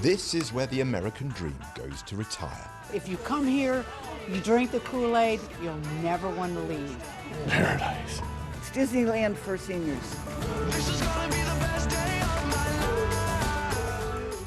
This is where the American dream goes to retire. If you come here, you drink the Kool-Aid, you'll never want to leave. Paradise. It's Disneyland for seniors.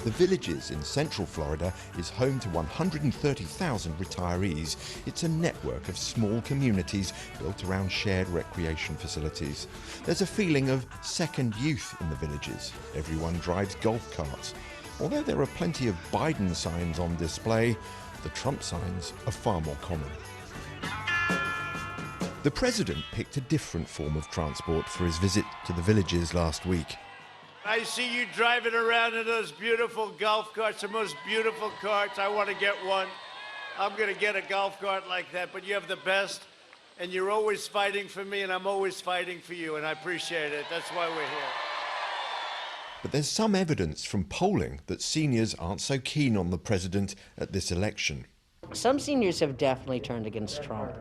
The Villages in Central Florida is home to 130,000 retirees. It's a network of small communities built around shared recreation facilities. There's a feeling of second youth in the Villages. Everyone drives golf carts. Although there are plenty of Biden signs on display, the Trump signs are far more common. The president picked a different form of transport for his visit to the Villages last week. I see you driving around in those beautiful golf carts, the most beautiful carts. I want to get one. I'm going to get a golf cart like that, but you have the best, and you're always fighting for me, and I'm always fighting for you, and I appreciate it. That's why we're here. But there's some evidence from polling that seniors aren't so keen on the president at this election. Some seniors have definitely turned against Trump.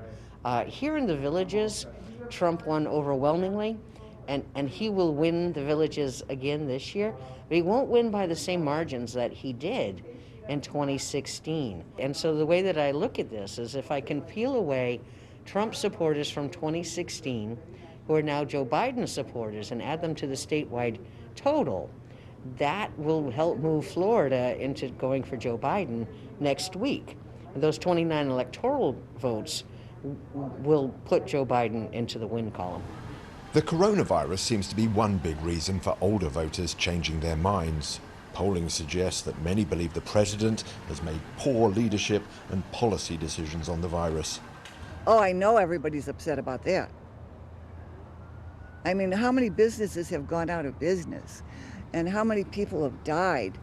Here in the Villages, Trump won overwhelmingly. And he will win the Villages again this year, but he won't win by the same margins that he did in 2016. And so the way that I look at this is if I can peel away Trump supporters from 2016, who are now Joe Biden supporters, and add them to the statewide total, that will help move Florida into going for Joe Biden next week. And those 29 electoral votes will put Joe Biden into the win column. The coronavirus seems to be one big reason for older voters changing their minds. Polling suggests that many believe the president has made poor leadership and policy decisions on the virus. Oh, I know everybody's upset about that. I mean, how many businesses have gone out of business? And how many people have died?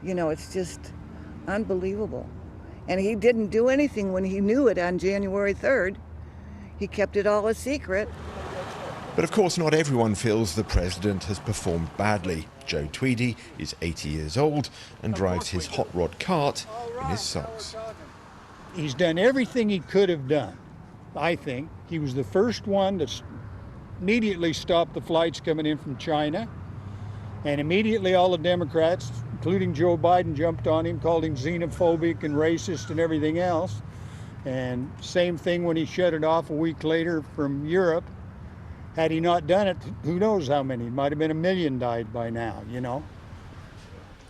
You know, it's just unbelievable. And he didn't do anything when he knew it on January 3rd. He kept it all a secret. But of course, not everyone feels the president has performed badly. Joe Tweedy is 80 years old and drives his hot rod cart in his socks. He's done everything he could have done, I think. He was the first one that immediately stopped the flights coming in from China. And immediately all the Democrats, including Joe Biden, jumped on him, called him xenophobic and racist and everything else. And same thing when he shut it off a week later from Europe. Had he not done it, who knows how many? It might have been 1 million died by now, you know.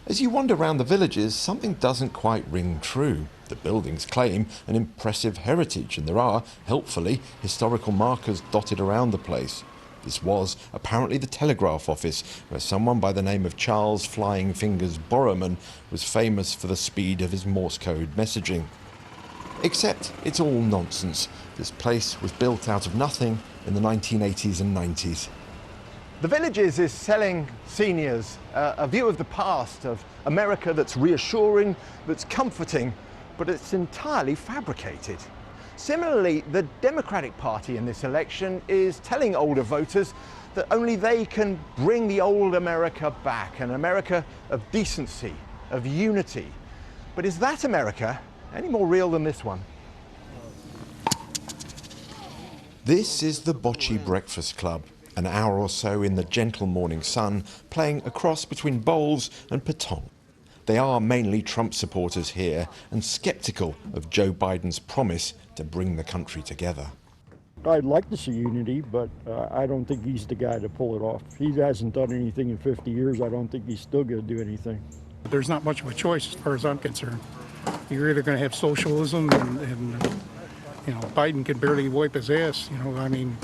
As you wander around the Villages, something doesn't quite ring true. The buildings claim an impressive heritage, and there are, helpfully, historical markers dotted around the place. This was apparently the telegraph office, where someone by the name of Charles Flying Fingers Borrowman was famous for the speed of his Morse code messaging. Except it's all nonsense. This place was built out of nothing in the 1980s and 90s. The Villages is selling seniors a view of the past, of America that's reassuring, that's comforting, but it's entirely fabricated. Similarly, the Democratic Party in this election is telling older voters that only they can bring the old America back, an America of decency, of unity. But is that America any more real than this one? This is the Bocce Breakfast Club, an hour or so in the gentle morning sun, playing a cross between bowls and petanque. They are mainly Trump supporters here and sceptical of Joe Biden's promise to bring the country together. I'd like to see unity, but I don't think he's the guy to pull it off. He hasn't done anything in 50 years. I don't think he's still going to do anything. There's not much of a choice as far as I'm concerned. You're either going to have socialism and you know, Biden can barely wipe his ass. You know, I mean,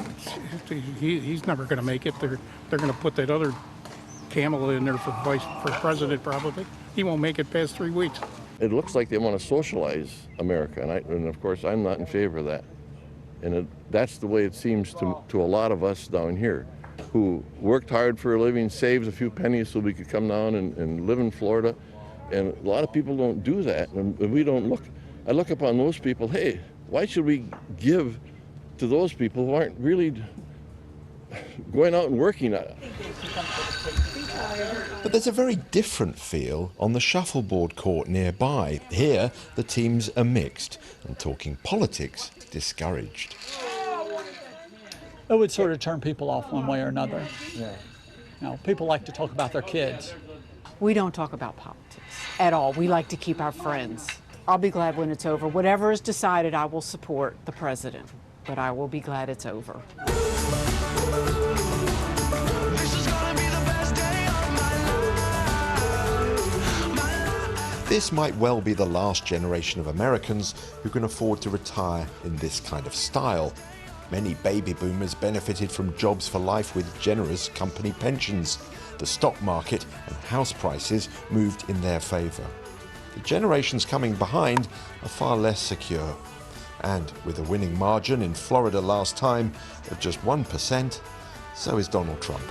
he's never going to make it. They're going to put that other camel in there for president probably. He won't make it past 3 weeks. It looks like they want to socialize America, and of course I'm not in favor of that. And that's the way it seems to a lot of us down here, who worked hard for a living, saved a few pennies so we could come down and live in Florida. And a lot of people don't do that, and we don't look. I look upon those people, hey, why should we give to those people who aren't really going out and working? But there's a very different feel on the shuffleboard court nearby. Here, the teams are mixed, and talking politics discouraged. It would sort of turn people off one way or another. Yeah. You know, people like to talk about their kids. We don't talk about politics at all. We like to keep our friends. I'll be glad when it's over. Whatever is decided, I will support the president, but I will be glad it's over. This might well be the last generation of Americans who can afford to retire in this kind of style. Many baby boomers benefited from jobs for life with generous company pensions. The stock market and house prices moved in their favour. The generations coming behind are far less secure. And with a winning margin in Florida last time of just 1%, so is Donald Trump.